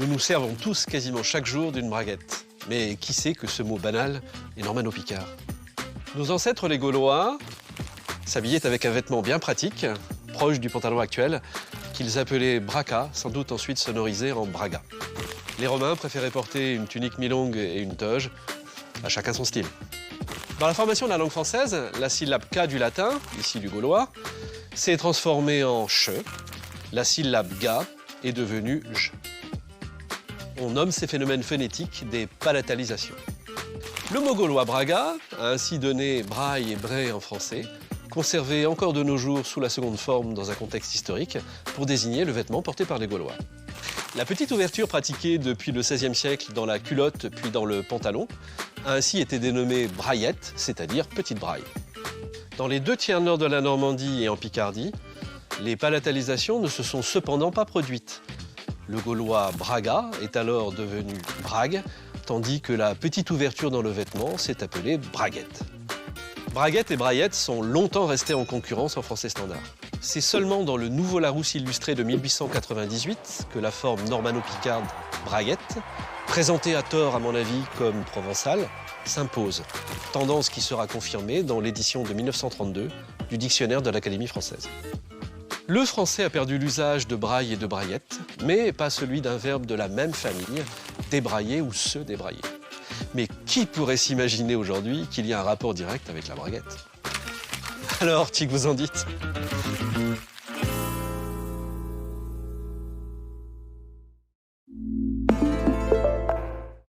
Nous nous servons tous quasiment chaque jour d'une braguette. Mais qui sait que ce mot banal est normano-picard? Nos ancêtres les Gaulois s'habillaient avec un vêtement bien pratique, proche du pantalon actuel, qu'ils appelaient braca, sans doute ensuite sonorisé en braga. Les Romains préféraient porter une tunique mi-longue et une toge, à chacun son style. Dans la formation de la langue française, la syllabe K du latin, ici du gaulois, s'est transformée en che. La syllabe ga est devenue j. On nomme ces phénomènes phonétiques des palatalisations. Le mot gaulois braga a ainsi donné braille et bray en français, conservé encore de nos jours sous la seconde forme dans un contexte historique pour désigner le vêtement porté par les Gaulois. La petite ouverture pratiquée depuis le XVIe siècle dans la culotte puis dans le pantalon a ainsi été dénommée braillette, c'est-à-dire petite braille. Dans les deux tiers nord de la Normandie et en Picardie, les palatalisations ne se sont cependant pas produites. Le gaulois braga est alors devenu brague, tandis que la petite ouverture dans le vêtement s'est appelée braguette. Braguette et braillette sont longtemps restés en concurrence en français standard. C'est seulement dans le Nouveau Larousse illustré de 1898 que la forme normano-picarde braguette, présentée à tort à mon avis comme provençale, s'impose. Tendance qui sera confirmée dans l'édition de 1932 du dictionnaire de l'Académie française. Le français a perdu l'usage de braille et de braillette, mais pas celui d'un verbe de la même famille, débrailler ou se débrailler. Mais qui pourrait s'imaginer aujourd'hui qu'il y a un rapport direct avec la braguette? Alors, qui que vous en dites?